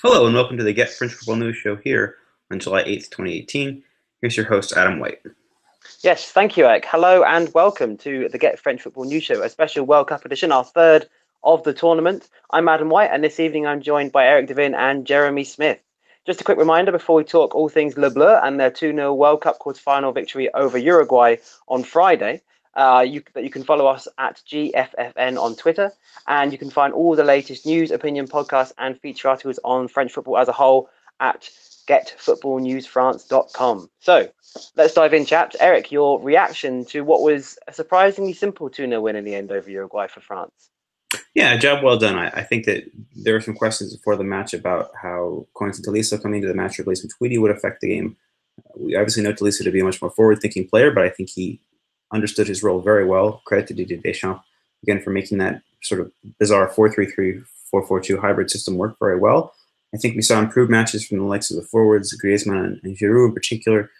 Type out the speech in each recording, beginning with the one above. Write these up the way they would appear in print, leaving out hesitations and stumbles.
Hello and welcome to the Get French Football News Show here on July 8th, 2018. Here's your host, Adam White. Yes, thank you, Eric. Hello and welcome to the Get French Football News Show, a special World Cup edition, our third of the tournament. I'm Adam White, and this evening I'm joined by Eric Devin and Jeremy Smith. Just a quick reminder before we talk all things Le Bleu and their 2-0 World Cup quarter-final victory over Uruguay on Friday. You can follow us at GFFN on Twitter, and you can find all the latest news, opinion, podcasts, and feature articles on French football as a whole at getfootballnewsfrance.com. So, let's dive in, chaps. Eric, your reaction to what was a surprisingly simple 2-0 win in the end over Uruguay for France? Yeah, job well done. I think that there were some questions before the match about how Coinson Tolisso coming to the match replacement Tweedy would affect the game. We obviously know Tolisso to be a much more forward-thinking player, but I think he understood his role very well. Credit to Didier Deschamps, again, for making that sort of bizarre 4-3-3, 4-4-2 hybrid system work very well. I think we saw improved matches from the likes of the forwards, Griezmann and Giroud in particular,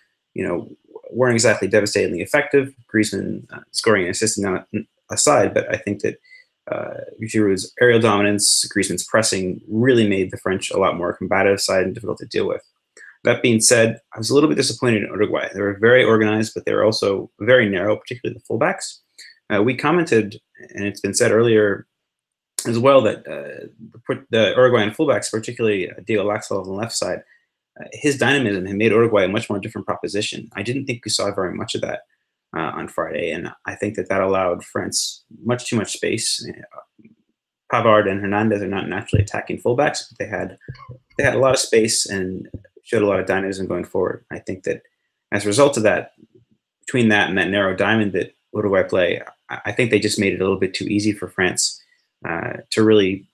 weren't exactly devastatingly effective. Griezmann scoring and assisting on aside, but I think that Giroud's aerial dominance, Griezmann's pressing really made the French a lot more combative side and difficult to deal with. That being said, I was a little bit disappointed in Uruguay. They were very organized, but they were also very narrow, particularly the fullbacks. We commented, and it's been said earlier as well, that the Uruguayan fullbacks, particularly Diego Laxalt on the left side, his dynamism had made Uruguay a much more different proposition. I didn't think we saw very much of that on Friday, and I think that allowed France much too much space. Pavard and Hernandez are not naturally attacking fullbacks, but they had a lot of space and showed a lot of dynamism going forward. I think that as a result of that, between that and that narrow diamond that Uruguay play, I think they just made it a little bit too easy for France to really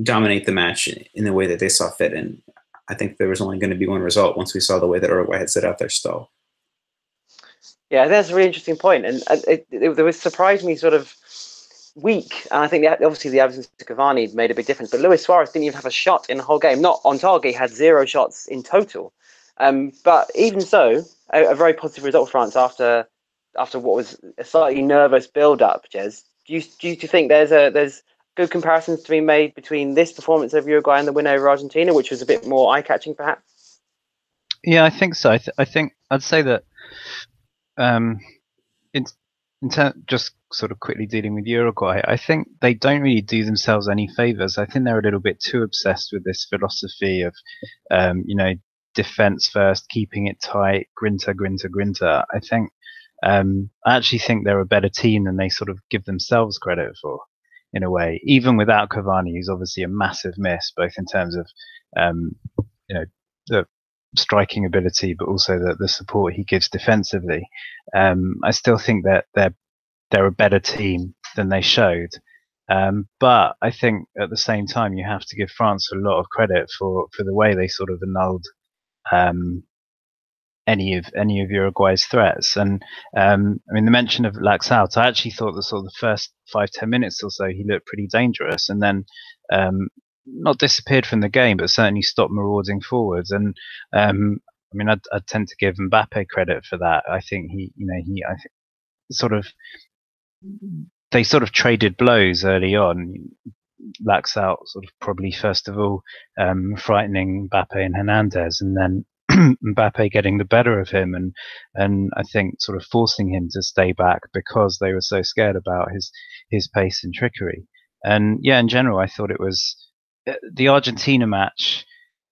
dominate the match in the way that they saw fit. And I think there was only going to be one result once we saw the way that Uruguay had set out their stall. Yeah, that's a really interesting point, and it was surprisingly sort of weak. And I think obviously the absence of Cavani made a big difference. But Luis Suarez didn't even have a shot in the whole game. Not on target; he had 0 shots in total. But even so, a very positive result for France after what was a slightly nervous build-up. Jez, do you think there's good comparisons to be made between this performance over Uruguay and the win over Argentina, which was a bit more eye-catching, perhaps? Yeah, I think so. I think I'd say that in just sort of quickly dealing with Uruguay, I think they don't really do themselves any favors. I think they're a little bit too obsessed with this philosophy of, defense first, keeping it tight, grinta, grinta, grinta. I actually think they're a better team than they sort of give themselves credit for, in a way. Even without Cavani, who's obviously a massive miss, both in terms of, the striking ability, but also the support he gives defensively. I still think that they're a better team than they showed. But I think at the same time you have to give France a lot of credit for the way they sort of annulled any of Uruguay's threats. And I mean, the mention of Laxalt, I actually thought the sort of the first 5-10 minutes or so he looked pretty dangerous, and then not disappeared from the game, but certainly stopped marauding forwards. And I mean, I'd tend to give Mbappe credit for that. I think I think they sort of traded blows early on. Laxalt sort of probably first of all frightening Mbappe and Hernandez, and then Mbappe getting the better of him, and I think sort of forcing him to stay back because they were so scared about his pace and trickery. And yeah, in general, I thought it was the Argentina match,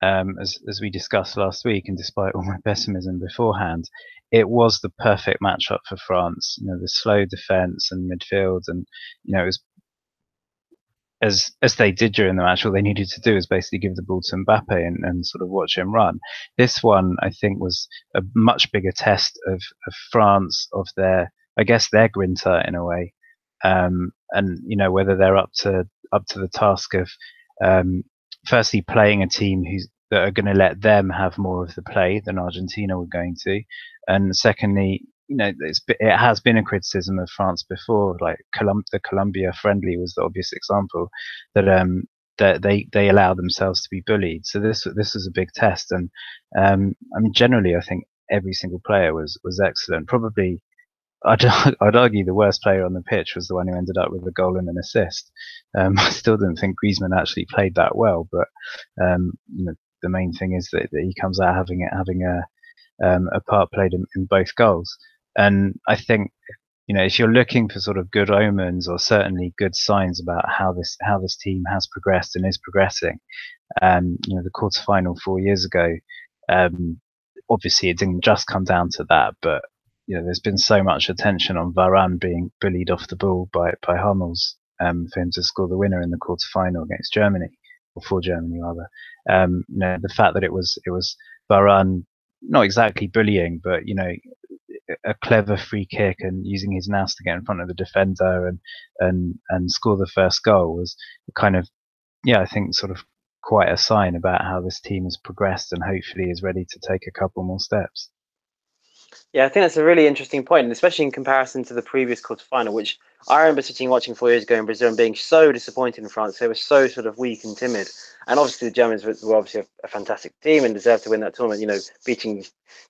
as we discussed last week, and despite all my pessimism beforehand, it was the perfect matchup for France. The slow defense and midfield, and it was as they did during the match. All they needed to do is basically give the ball to Mbappe and sort of watch him run. This one, I think, was a much bigger test of France, of their grinta in a way, and whether they're up to the task of firstly playing a team that are going to let them have more of the play than Argentina were going to, and secondly, it has been a criticism of France before, like the Colombia friendly was the obvious example, that they allow themselves to be bullied. So this was a big test, and I mean, generally, I think every single player was excellent. Probably I'd argue the worst player on the pitch was the one who ended up with a goal and an assist. I still didn't think Griezmann actually played that well, but the main thing is that he comes out having a part played in both goals. And I think, if you're looking for sort of good omens or certainly good signs about how this team has progressed and is progressing, the quarterfinal 4 years ago, obviously it didn't just come down to that, but there's been so much attention on Varane being bullied off the ball by Hummels for him to score the winner in the quarterfinal against Germany, or for Germany rather. The fact that it was Varane, not exactly bullying, but a clever free kick and using his nous to get in front of the defender and score the first goal was kind of, I think sort of quite a sign about how this team has progressed and hopefully is ready to take a couple more steps. Yeah, I think that's a really interesting point, and especially in comparison to the previous quarterfinal, which I remember watching 4 years ago in Brazil and being so disappointed in France. They were so sort of weak and timid, and obviously the Germans were obviously a fantastic team and deserved to win that tournament. Beating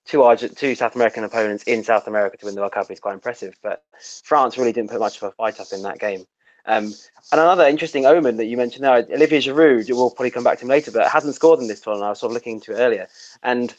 two South American opponents in South America to win the World Cup is quite impressive. But France really didn't put much of a fight up in that game. And another interesting omen that you mentioned there, Olivier Giroud, we'll probably come back to him later, but hasn't scored in this tournament. I was sort of looking into it earlier, and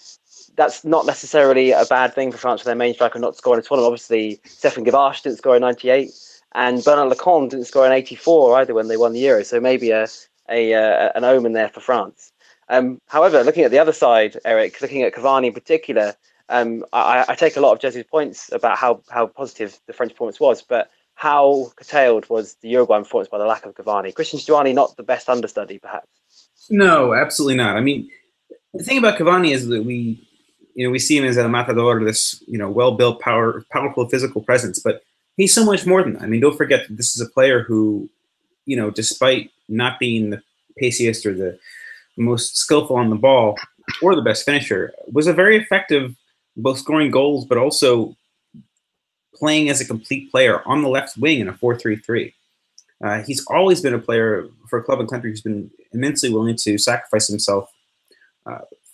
that's not necessarily a bad thing for France for their main striker not scoring a tournament. Obviously, Stefan Gavard didn't score in '98, and Bernard Lecomte didn't score in '84 either when they won the Euro. So maybe an omen there for France. However, looking at the other side, Eric, looking at Cavani in particular, I take a lot of Jesse's points about how positive the French performance was, but how curtailed was the Uruguayan performance by the lack of Cavani? Christian Stuani not the best understudy, perhaps? No, absolutely not. I mean, the thing about Cavani is that we see him as a matador, this well-built, powerful physical presence, but he's so much more than that. I mean, don't forget that this is a player who, despite not being the paciest or the most skillful on the ball or the best finisher, was a very effective, both scoring goals but also playing as a complete player on the left wing in a 4-3-3. He's always been a player for a club and country who's been immensely willing to sacrifice himself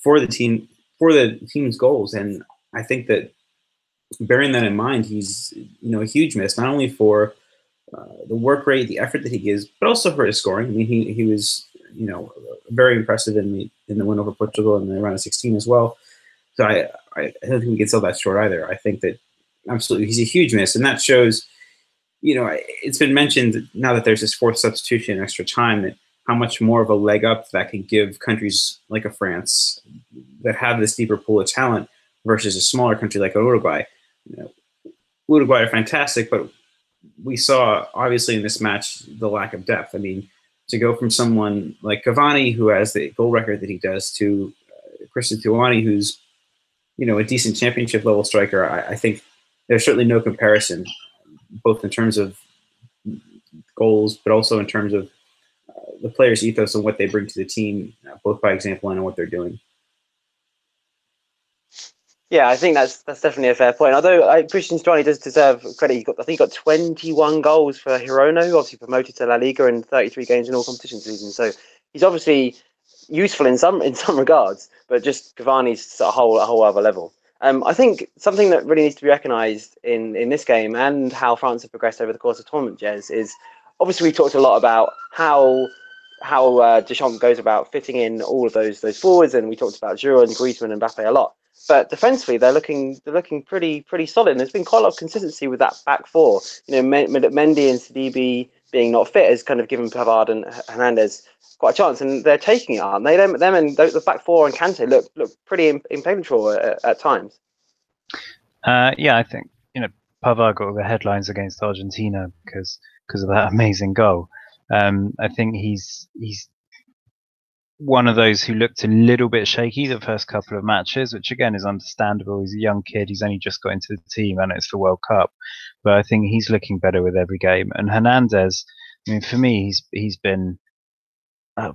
for the team's goals, and I think that bearing that in mind, he's a huge miss, not only for the work rate, the effort that he gives, but also for his scoring. I mean, he was very impressive in the win over Portugal in the round of 16 as well. So I don't think we can sell that short either. I think that absolutely he's a huge miss, and that shows. It's been mentioned now that there's this fourth substitution, extra time, that how much more of a leg up that can give countries like a France that have this deeper pool of talent versus a smaller country like Uruguay. Uruguay are fantastic, but we saw obviously in this match the lack of depth. I mean, to go from someone like Cavani, who has the goal record that he does, to Christian Stuani, who's a decent championship level striker, I think there's certainly no comparison, both in terms of goals, but also in terms of the players' ethos and what they bring to the team, both by example and in what they're doing. Yeah, I think that's definitely a fair point. Although Christian Stuani does deserve credit. I think he got 21 goals for Girona, who obviously promoted to La Liga, in 33 games in all competitions this season. So he's obviously useful in some regards, but just Cavani's a whole other level. I think something that really needs to be recognised in this game and how France have progressed over the course of the tournament, Jez, is obviously we talked a lot about how Deschamps goes about fitting in all of those forwards, and we talked about Giroud and Griezmann and Mbappe a lot. But defensively, they're looking pretty solid. And there's been quite a lot of consistency with that back four. Mendy and Sidibe being not fit has kind of given Pavard and Hernandez quite a chance, and they're taking it, aren't they? Them and the back four and Kante look pretty impenetrable at times. Yeah, I think Pavard got the headlines against Argentina because of that amazing goal. I think he's one of those who looked a little bit shaky the first couple of matches, which again is understandable. He's a young kid. He's only just got into the team and it's the World Cup. But I think he's looking better with every game. And Hernandez, I mean, for me, he's been... I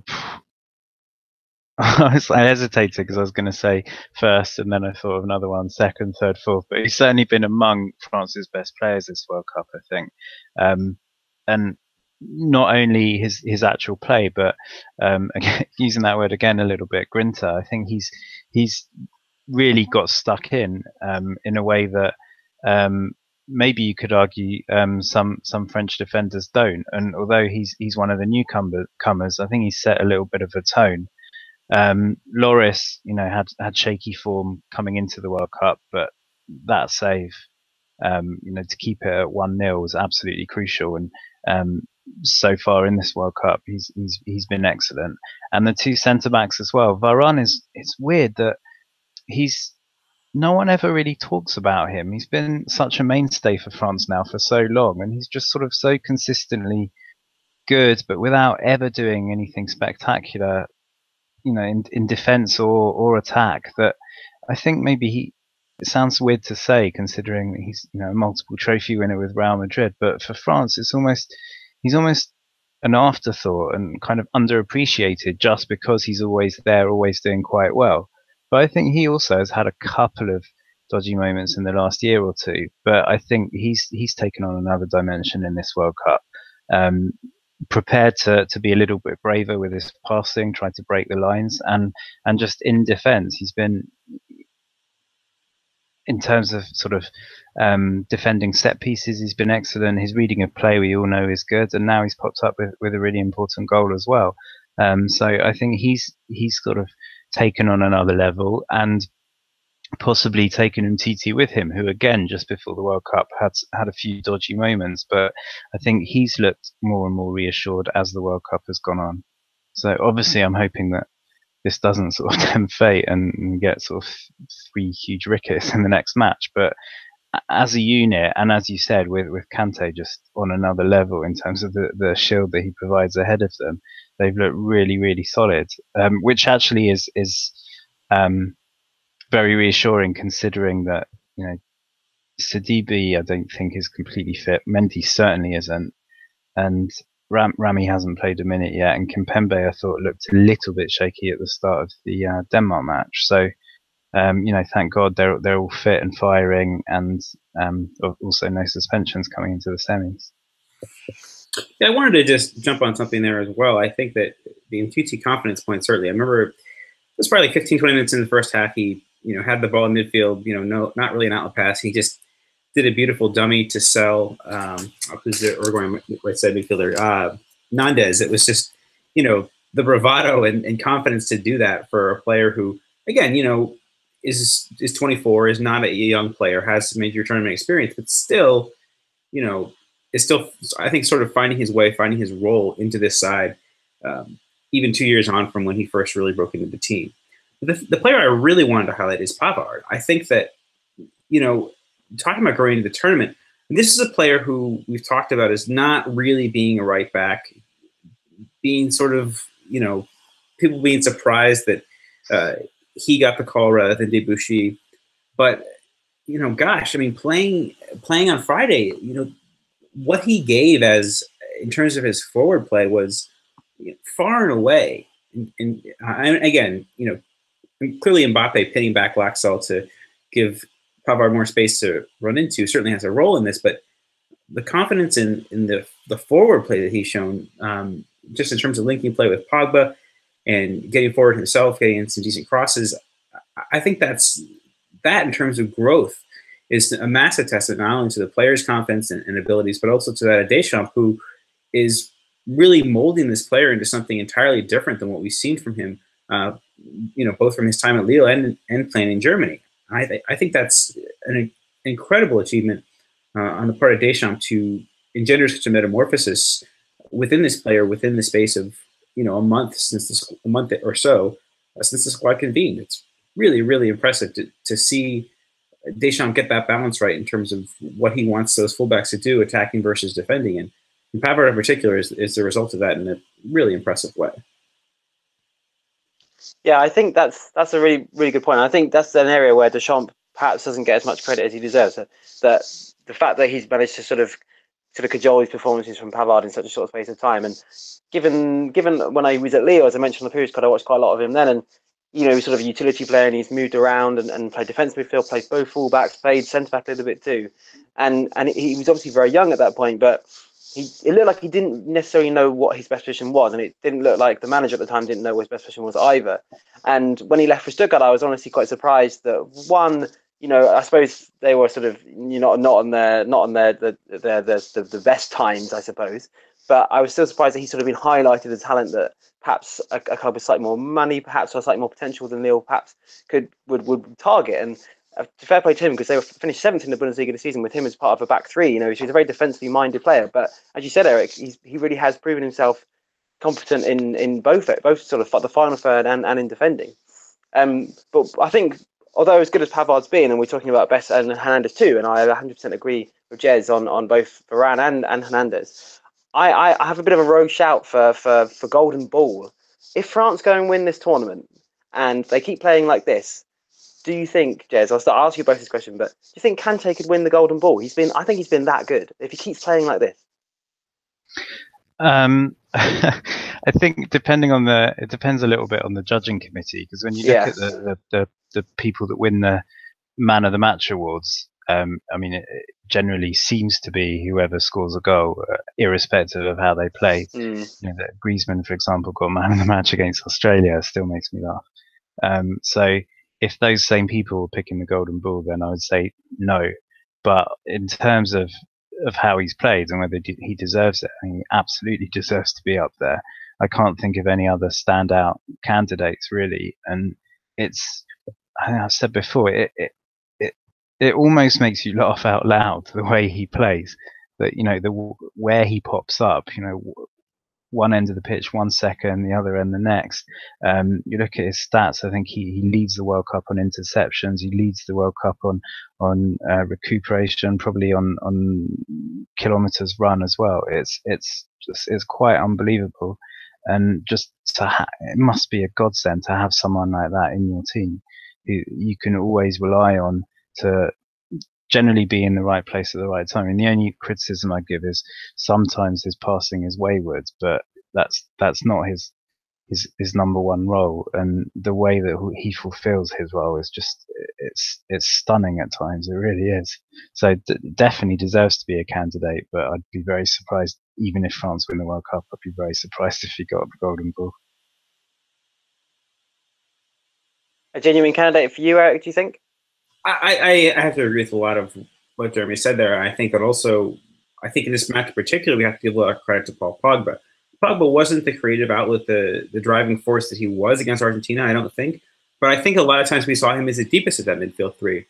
hesitated because I was going to say first and then I thought of another one, second, third, fourth. But he's certainly been among France's best players this World Cup, I think. And not only his actual play, but again, using that word again a little bit, grinta. I think he's really got stuck in a way that maybe you could argue some French defenders don't. And although he's one of the newcomers, I think he's set a little bit of a tone. Loris, had shaky form coming into the World Cup, but that save, to keep it at 1-0 was absolutely crucial. And so far in this World Cup, he's been excellent. And the two centre backs as well. Varane it's weird that no one ever really talks about him. He's been such a mainstay for France now for so long, and he's just sort of so consistently good, but without ever doing anything spectacular, in defence or attack. That I think maybe it sounds weird to say considering that he's a multiple trophy winner with Real Madrid, but for France he's almost an afterthought and kind of underappreciated just because he's always there, always doing quite well. But I think he also has had a couple of dodgy moments in the last year or two. But I think he's taken on another dimension in this World Cup. Prepared to be a little bit braver with his passing, try to break the lines, and just in defence, he's been, in terms of sort of defending set pieces, he's been excellent. His reading of play, we all know, is good, and now he's popped up with a really important goal as well. So I think he's sort of taken on another level, and possibly taken Umtiti with him, who again just before the World Cup had a few dodgy moments, but I think he's looked more and more reassured as the World Cup has gone on. So obviously I'm hoping that this doesn't sort of tempt fate and get sort of 3 huge rickets in the next match, but as a unit, and as you said, with Kante just on another level in terms of the shield that he provides ahead of them, they've looked really, really solid, which actually is very reassuring considering that Sidibe I don't think is completely fit. Mendy certainly isn't, and Rami hasn't played a minute yet, and Kimpembe I thought looked a little bit shaky at the start of the Denmark match. So thank God they're all fit and firing, and also no suspensions coming into the semis. Yeah, I wanted to just jump on something there as well. I think that the Umtiti confidence point, certainly. I remember it was probably like 15, 20 minutes in the first half. He had the ball in midfield, not really an outlet pass. He just did a beautiful dummy to sell, who's the Uruguay right side midfielder, Nandez. It was just, the bravado and confidence to do that for a player who, again, is 24, is not a young player, has major tournament experience, but still, is still, I think, sort of finding his way, finding his role into this side, even 2 years on from when he first really broke into the team. The player I really wanted to highlight is Pavard. I think that, talking about going into the tournament, this is a player who we've talked about as not really being a right back, being sort of, people being surprised that he got the call rather than Debuchy. But, gosh, I mean, playing on Friday, what he gave as in terms of his forward play was far and away. And again, clearly Mbappe pinning back Laxalt to give Pavard more space to run into certainly has a role in this, but the confidence in the forward play that he's shown, just in terms of linking play with Pogba and getting forward himself, getting in some decent crosses, I think that in terms of growth is a massive testament not only to the player's confidence and abilities, but also to that of Deschamps, who is really molding this player into something entirely different than what we've seen from him, both from his time at Lille and playing in Germany. I think that's an incredible achievement on the part of Deschamps to engender such a metamorphosis within this player within the space of a month or so since the squad convened. It's really, really impressive to see Deschamps get that balance right in terms of what he wants those fullbacks to do, attacking versus defending. And Pavard in particular is the result of that in a really impressive way. Yeah, I think that's a really, really good point. I think that's an area where Deschamps perhaps doesn't get as much credit as he deserves. That the fact that he's managed to sort of cajole his performances from Pavard in such a short space of time, and given when I was at Lille, as I mentioned on the previous card, I watched quite a lot of him then, and he's sort of a utility player, and he's moved around and played defensive midfield, played both fullbacks, played centre back a little bit too, and he was obviously very young at that point, but it looked like he didn't necessarily know what his best position was, and it didn't look like the manager at the time didn't know what his best position was either. And when he left for Stuttgart, I was honestly quite surprised that, one, I suppose they were sort of not on the best times, I suppose. But I was still surprised that he's sort of been highlighted as talent that perhaps a club with slightly more money, perhaps or slightly more potential than Lille, perhaps would target. And fair play to him because they were finished seventh in the Bundesliga this season with him as part of a back three. He's a very defensively minded player. But as you said, Eric, he really has proven himself competent in both sort of the final third and in defending. But I think, although as good as Pavard's been, and we're talking about Best and Hernandez too, and I 100% agree with Jez on both Varane and Hernandez, I have a bit of a rogue shout for Golden Ball. If France go and win this tournament and they keep playing like this, do you think, Jez, I'll ask you both this question, but do you think Kante could win the Golden Ball? I think he's been that good. If he keeps playing like this. I think it depends a little bit on the judging committee, because when you look at the people that win the Man of the Match awards, I mean, it generally seems to be whoever scores a goal, irrespective of how they play. That Griezmann, for example, got Man of the Match against Australia. It still makes me laugh. So if those same people were picking the Golden Ball, then I would say no. But in terms of how he's played and whether he deserves it, I mean, he absolutely deserves to be up there. I can't think of any other standout candidates really, and I think I've said before, it almost makes you laugh out loud the way he plays. That where he pops up, one end of the pitch 1 second, the other end the next. You look at his stats. I think he leads the World Cup on interceptions. He leads the World Cup on recuperation, probably on kilometers run as well. It's quite unbelievable, and just it must be a godsend to have someone like that in your team who you can always rely on to generally be in the right place at the right time. And the only criticism I give is sometimes his passing is wayward, but that's not his number one role. And the way that he fulfills his role is just it's stunning at times. It really is. So definitely deserves to be a candidate, but I'd be very surprised even if France win the World Cup. I'd be very surprised if he got the Golden Ball. A genuine candidate for you, Eric, do you think? I have to agree with a lot of what Jeremy said there. I think that also, I think in this match in particular, we have to give a lot of credit to Paul Pogba. Pogba wasn't the creative outlet, the driving force that he was against Argentina, I don't think. But I think a lot of times we saw him as the deepest of that midfield three,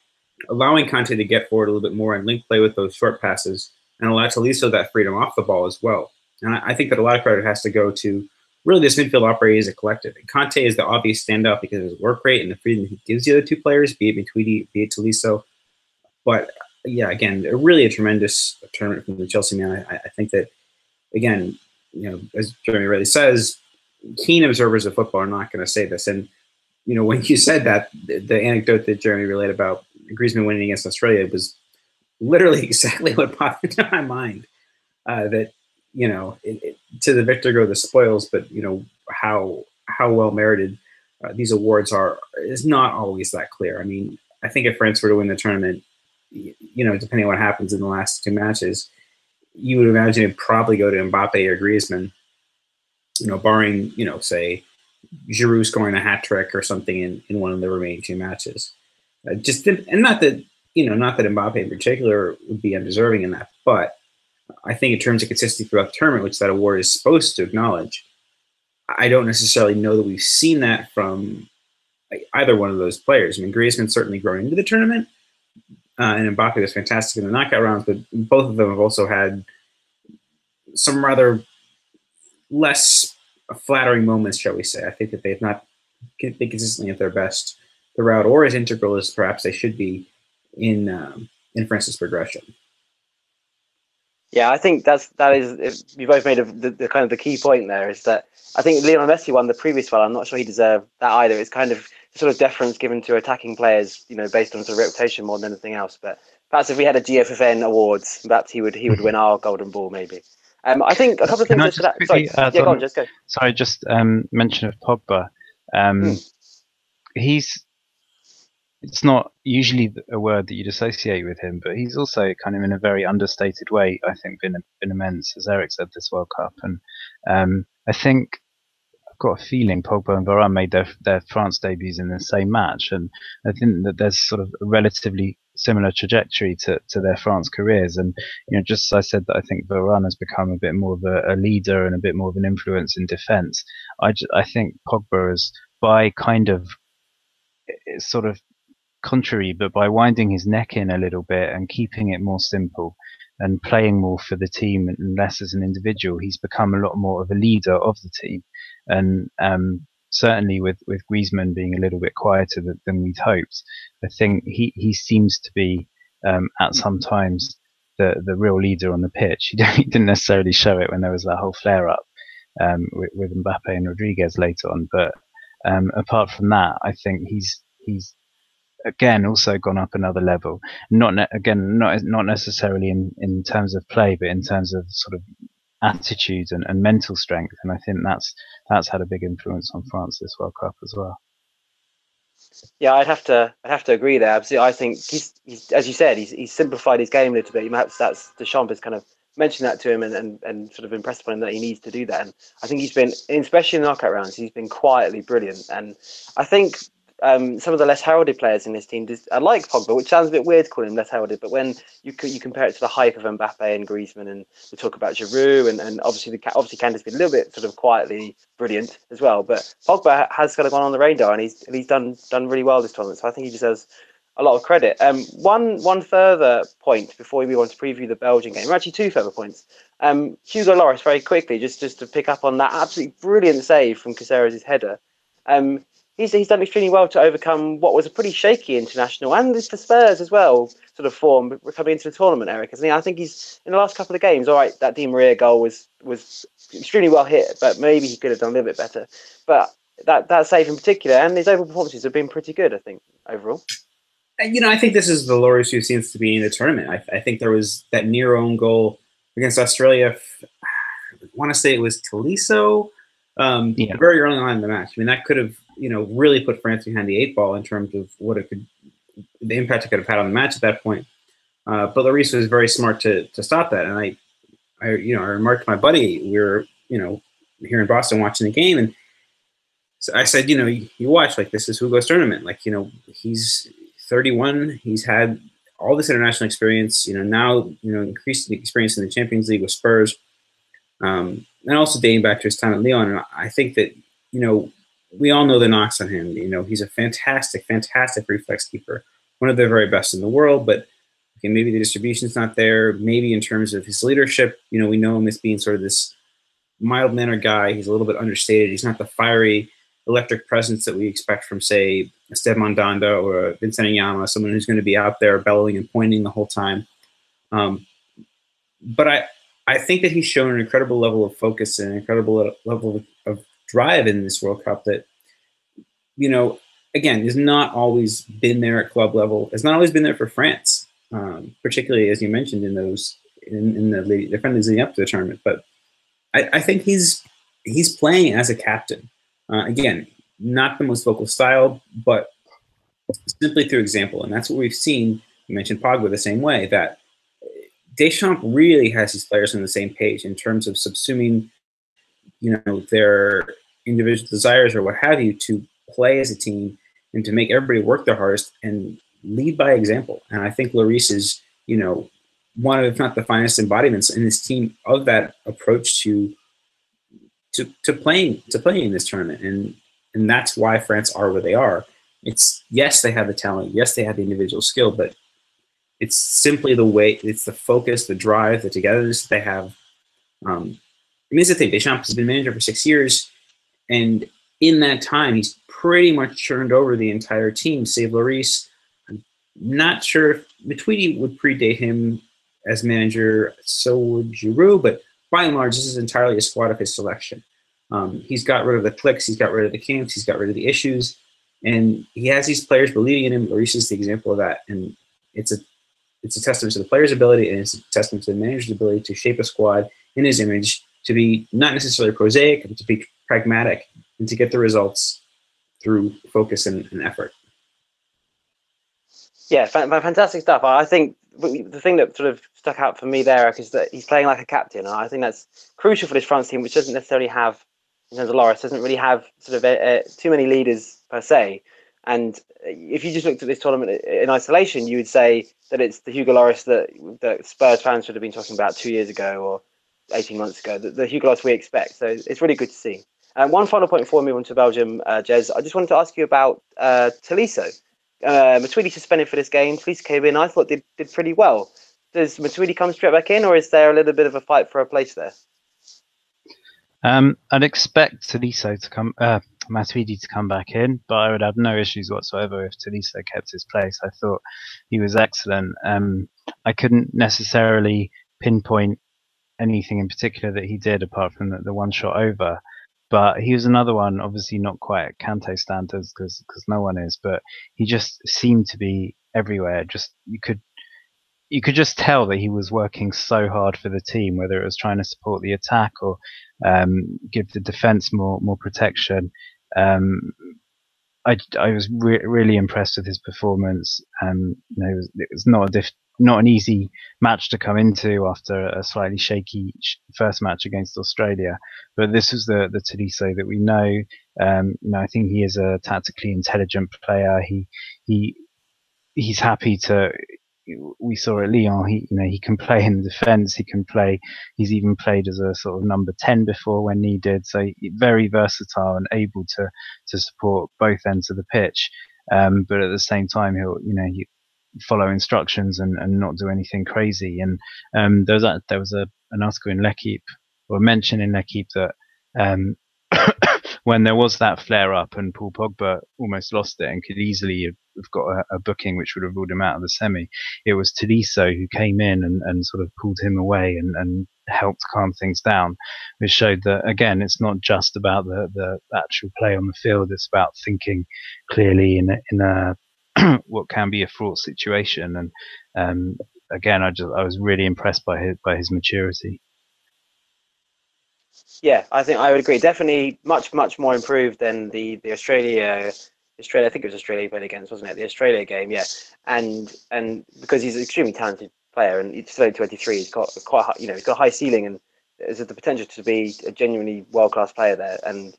allowing Kante to get forward a little bit more and link play with those short passes and allow Tolisso that freedom off the ball as well. And I think that a lot of credit has to go to really this midfield operating as a collective. And Kante is the obvious standout because of his work rate and the freedom he gives the other two players, be it Matuidi, be it Tolisso. But yeah, again, really a tremendous tournament from the Chelsea man. I think that, again, as Jeremy rightly says, keen observers of football are not going to say this. And, when you said that, the anecdote that Jeremy relayed about Griezmann winning against Australia was literally exactly what popped into my mind. That, to the victor go the spoils, but, how well merited these awards are is not always that clear. I mean, I think if France were to win the tournament, depending on what happens in the last two matches, you would imagine it'd probably go to Mbappe or Griezmann, barring, say, Giroud scoring a hat trick or something in one of the remaining two matches. And not that Mbappe in particular would be undeserving in that, but I think in terms of consistency throughout the tournament, which that award is supposed to acknowledge, I don't necessarily know that we've seen that from either one of those players. I mean, Griezmann certainly grown into the tournament, and Mbappe was fantastic in the knockout rounds, but both of them have also had some rather less flattering moments, shall we say. I think that they've not been consistently at their best throughout, or as integral as perhaps they should be in France's progression. Yeah, I think that is you both made the kind of the key point there is that I think Lionel Messi won the previous one. I'm not sure he deserved that either. It's kind of sort of deference given to attacking players, based on sort of reputation more than anything else. But perhaps if we had a GFFN awards, perhaps he would win our Golden Ball maybe. I think a couple of things to that. Sorry, go on, just go. Sorry, just mention of Pogba. It's not usually a word that you'd associate with him, but he's also kind of in a very understated way, I think, been immense, as Eric said, this World Cup. And I think got a feeling Pogba and Varane made their France debuts in the same match, and I think that there's sort of a relatively similar trajectory to their France careers. And just as I said that I think Varane has become a bit more of a leader and a bit more of an influence in defence, I think Pogba is, by kind of sort of contrary, but by winding his neck in a little bit and keeping it more simple and playing more for the team and less as an individual, he's become a lot more of a leader of the team. And certainly with Griezmann being a little bit quieter than we'd hoped, I think he seems to be at some times the real leader on the pitch. He didn't necessarily show it when there was that whole flare up with Mbappe and Rodriguez later on, but apart from that, I think he's again also gone up another level. Not necessarily in terms of play, but in terms of sort of attitude and mental strength. And I think that's had a big influence on France this World Cup as well. Yeah, I'd have to agree there. Absolutely, I think he's as you said, he's simplified his game a little bit. Perhaps that's Deschamps has kind of mentioned that to him and sort of impressed upon him that he needs to do that. And I think he's been, especially in the knockout rounds, he's been quietly brilliant. And I think some of the less heralded players in this team, I like Pogba, which sounds a bit weird to call him less heralded, but when you compare it to the hype of Mbappe and Griezmann, and we talk about Giroud, and obviously Kante's been a little bit sort of quietly brilliant as well, but Pogba has kind of gone on the radar, and he's done really well this tournament. So I think he deserves a lot of credit. One further point before we move on to preview the Belgian game, or actually two further points. Hugo Lloris, very quickly, just to pick up on that absolutely brilliant save from Caceres' header. He's done extremely well to overcome what was a pretty shaky international, and for Spurs as well, sort of form coming into the tournament, Eric. I think he's, in the last couple of games, all right, that Di Maria goal was extremely well hit, but maybe he could have done a little bit better. But that save in particular, and his overall performances have been pretty good, I think, overall. I think this is the Lloris who seems to be in the tournament. I think there was that near own goal against Australia. I want to say it was Tolisso, very early on in the match. I mean, that could have really put France behind the 8 ball in terms of the impact it could have had on the match at that point. But Lloris was very smart to stop that. And I remarked to my buddy, we were here in Boston watching the game, and so I said, you watch, like, this is Hugo's tournament. Like, he's 31. He's had all this international experience. Now increased experience in the Champions League with Spurs, and also dating back to his time at Lyon. And I think that we all know the knocks on him. He's a fantastic reflex keeper, one of the very best in the world. But maybe the distribution's not there. Maybe in terms of his leadership, we know him as being sort of this mild-mannered guy. He's a little bit understated. He's not the fiery, electric presence that we expect from, say, Esteban Danda or Vincent Anyama, someone who's going to be out there bellowing and pointing the whole time. But I think that he's shown an incredible level of focus and an incredible level of drive in this World Cup that, again, has not always been there at club level. Has not always been there for France, particularly, as you mentioned, in the friendlies leading up to the tournament. But I think he's playing as a captain. Again, not the most vocal style, but simply through example. And that's what we've seen. You mentioned Pogba the same way, that Deschamps really has his players on the same page in terms of subsuming, their individual desires or what have you, to play as a team and to make everybody work their hardest and lead by example. And I think Lloris is, one of, if not the finest embodiments in this team of that approach to playing in this tournament. And that's why France are where they are. It's, yes, they have the talent. Yes, they have the individual skill, but it's simply the way, it's the focus, the drive, the togetherness they have. It's the thing, Deschamps has been manager for 6 years, and in that time, he's pretty much turned over the entire team, save Lloris. I'm not sure if Matuidi would predate him as manager, so would Giroud, but by and large, this is entirely a squad of his selection. He's got rid of the cliques, he's got rid of the camps, he's got rid of the issues, and he has these players believing in him. Lloris is the example of that, and it's a testament to the player's ability, and it's a testament to the manager's ability to shape a squad in his image, to be not necessarily prosaic, but to be pragmatic, and to get the results through focus and effort. Yeah, fantastic stuff. I think the thing that sort of stuck out for me there, Eric, is that he's playing like a captain. And I think that's crucial for this France team, which doesn't necessarily have in terms of Loris, doesn't really have sort of too many leaders per se. And if you just looked at this tournament in isolation, you would say that it's the Hugo Loris that Spurs fans should have been talking about 2 years ago or 18 months ago, the Hugo Loris we expect. So it's really good to see. One final point before we move on to Belgium, Jez, I just wanted to ask you about Tolisso. Matuidi suspended for this game. Tolisso came in, I thought did pretty well. Does Matuidi come straight back in, or is there a little bit of a fight for a place there? I'd expect Matuidi to come back in, but I would have no issues whatsoever if Tolisso kept his place. I thought he was excellent. I couldn't necessarily pinpoint anything in particular that he did apart from the one shot over, but he was another one, obviously not quite at Kante standards because no one is, but he just seemed to be everywhere. Just you could just tell that he was working so hard for the team, whether it was trying to support the attack or give the defense more protection. I was really impressed with his performance. It was not an easy match to come into after a slightly shaky first match against Australia, but this was the Tolisso that we know. I think he is a tactically intelligent player. He's happy to. We saw at Lyon, he can play in defence. He can play. He's even played as a sort of number 10 before when needed. So very versatile and able to support both ends of the pitch. But at the same time, he'll follow instructions and not do anything crazy. And there was an article in L'Equipe, or a mention in L'Equipe that when there was that flare up and Paul Pogba almost lost it and could easily have got a booking which would have ruled him out of the semi, it was Tolisso who came in and sort of pulled him away and helped calm things down, which showed that, again, it's not just about the actual play on the field, it's about thinking clearly in a what can be a fraught situation. And again, I was really impressed by his maturity. Yeah, I think I would agree. Definitely much more improved than the Australia. I think it was Australia he played against, wasn't it? The Australia game, yeah. And because he's an extremely talented player and he's still only 23, he's got quite high, he's got a high ceiling and there's the potential to be a genuinely world-class player there. And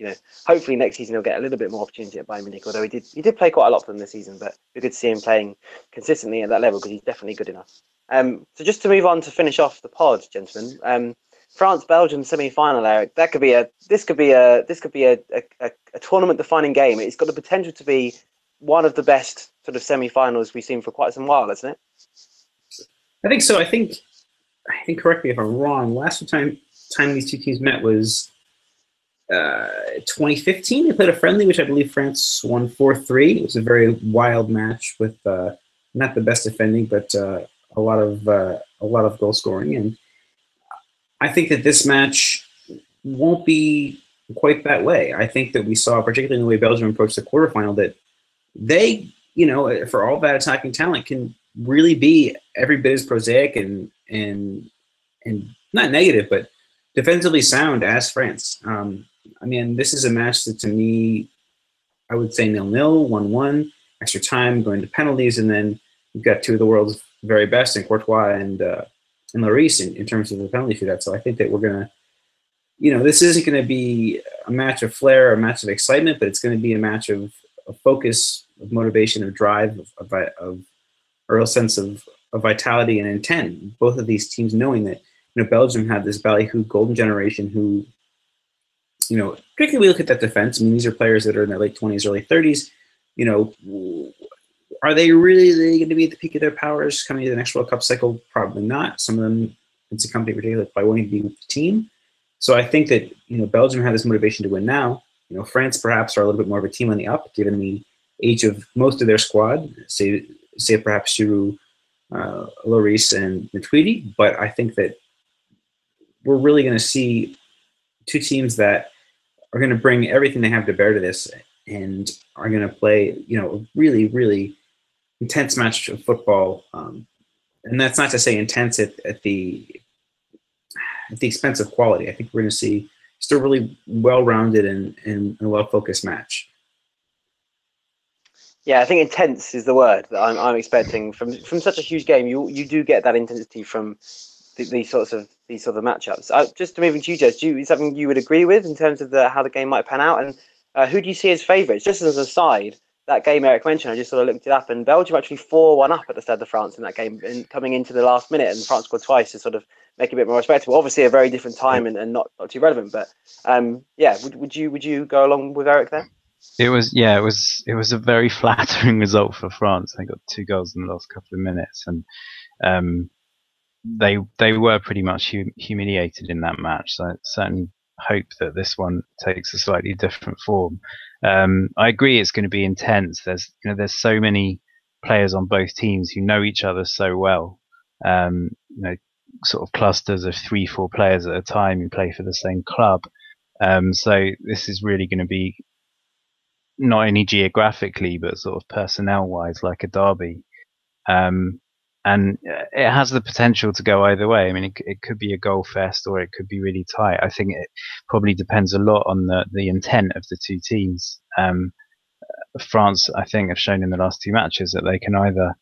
hopefully next season he'll get a little bit more opportunity at Bayern Munich. Although he did play quite a lot for them this season, but we could see him playing consistently at that level because he's definitely good enough. So just to move on to finish off the pod, gentlemen. France Belgium semi-final, Eric. This could be a tournament-defining game. It's got the potential to be one of the best sort of semi-finals we've seen for quite some while, hasn't it? I think so. I think. Correct me if I'm wrong. Last time these two teams met was 2015. They played a friendly, which I believe France won 4-3. It was a very wild match with not the best defending, but a lot of goal scoring. And I think that this match won't be quite that way. I think that we saw, particularly in the way Belgium approached the quarterfinal, that they, for all that attacking talent, can really be every bit as prosaic and not negative, but defensively sound as France. This is a match that, to me, I would say 0-0, 1-1, extra time, going to penalties, and then you've got two of the world's very best in Courtois and Lloris in terms of the penalty shootout. So I think that we're going to, this isn't going to be a match of flair or a match of excitement, but it's going to be a match of focus, of motivation, of drive, of a real sense of vitality and intent. Both of these teams knowing that, Belgium had this ballyhoo golden generation who, particularly we look at that defense. These are players that are in their late 20s, early 30s. Are they really going to be at the peak of their powers coming to the next World Cup cycle? Probably not. Some of them, it's a company particularly, probably wanting to be with the team. So I think that, Belgium have this motivation to win now. France perhaps are a little bit more of a team on the up, given the age of most of their squad, say perhaps Giroud, Lloris, and Matuidi. But I think that we're really going to see two teams that are going to bring everything they have to bear to this and are going to play, a really, really intense match of football. And that's not to say intense at the expense of quality. I think we're going to see just a really well-rounded and well-focused match. Yeah, I think intense is the word that I'm expecting from such a huge game. You do get that intensity from these sorts of matchups. Just to move into you, Jez, is something you would agree with in terms of how the game might pan out, and who do you see as favourites? Just as an aside, that game Eric mentioned, I just sort of looked it up, and Belgium actually 4-1 up at the Stade de France in that game, and coming into the last minute, and France scored twice to sort of make it a bit more respectable. Obviously, a very different time and not too relevant, but yeah, would you go along with Eric there? It was a very flattering result for France. They got 2 goals in the last couple of minutes, and they were pretty much humiliated in that match. So I certainly hope that this one takes a slightly different form. I agree it's going to be intense. There's so many players on both teams who know each other so well. Sort of clusters of 3-4 players at a time who play for the same club. So this is really going to be not only geographically but sort of personnel wise like a derby. And it has the potential to go either way. I mean, it could be a goal fest or it could be really tight. I think it probably depends a lot on the intent of the two teams. France, I think, have shown in the last 2 matches that they can either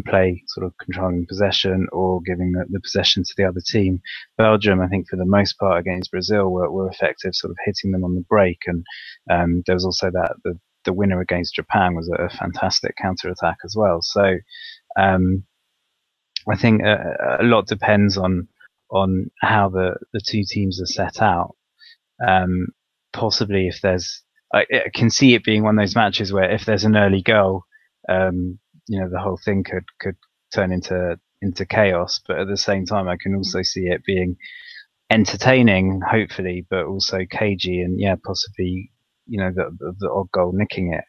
play sort of controlling possession or giving the possession to the other team. Belgium, I think, for the most part against Brazil, were effective, sort of hitting them on the break. And there was also that the winner against Japan was a fantastic counter-attack as well. So I think a lot depends on how the 2 teams are set out. Possibly if I can see it being one of those matches where if there's an early goal, the whole thing could turn into chaos. But at the same time, I can also see it being entertaining, hopefully, but also cagey and possibly the odd goal nicking it.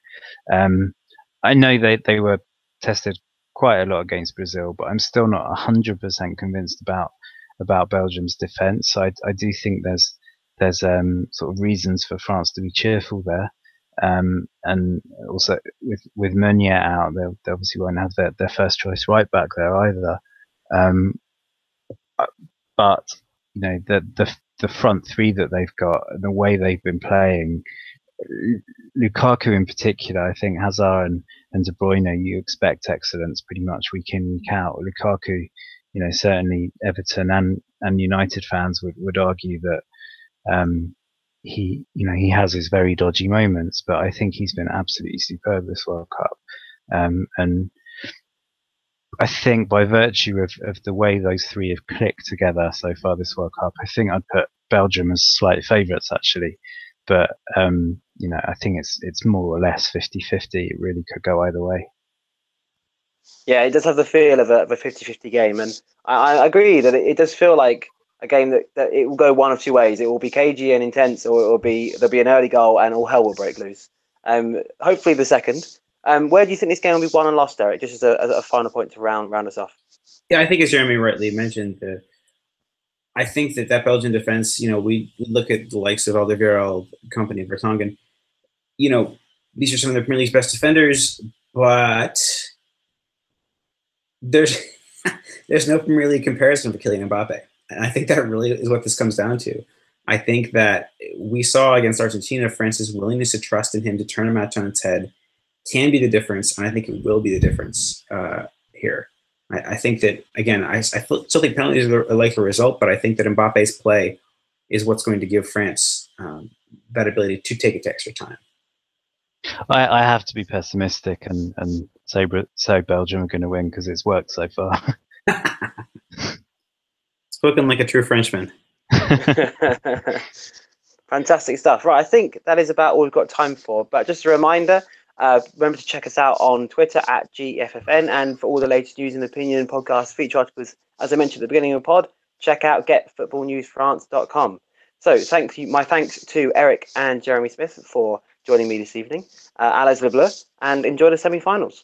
I know they were tested quite a lot against Brazil, but I'm still not 100% convinced about Belgium's defence. I do think there's sort of reasons for France to be cheerful there, and also with Meunier out, they obviously won't have their first choice right back there either. But the front 3 that they've got, the way they've been playing, Lukaku in particular, I think Hazard and De Bruyne, you expect excellence pretty much week in, week out. Lukaku, certainly Everton and United fans would argue that he has his very dodgy moments, but I think he's been absolutely superb this World Cup. And I think by virtue of the way those 3 have clicked together so far this World Cup, I think I'd put Belgium as slight favourites actually. But I think it's more or less 50-50. It really could go either way. Yeah, it does have the feel of a 50-50 game, and I agree that it does feel like a game that it will go one of 2 ways. It will be cagey and intense, or there'll be an early goal and all hell will break loose. Hopefully the second. Where do you think this game will be won and lost, Eric? Just as a final point to round us off. Yeah, I think as Jeremy rightly mentioned, I think that Belgian defense, we look at the likes of Alderweireld, Company, Vertonghen. These are some of the Premier League's best defenders, but there's no Premier League comparison for Kylian Mbappe. And I think that really is what this comes down to. I think that we saw against Argentina, France's willingness to trust in him to turn a match on its head can be the difference, and I think it will be the difference here. I think that, again, I still think penalties are like a result, but I think that Mbappe's play is what's going to give France that ability to take it to extra time. I have to be pessimistic and say Belgium are going to win because it's worked so far. Spoken like a true Frenchman. Fantastic stuff. Right, I think that is about all we've got time for. But just a reminder, remember to check us out on Twitter at GFFN, and for all the latest news and opinion, podcasts, feature articles, as I mentioned at the beginning of the pod, check out getfootballnewsfrance.com. So my thanks to Eric and Jeremy Smith for joining me this evening. Alex Lebleu, and enjoy the semi-finals.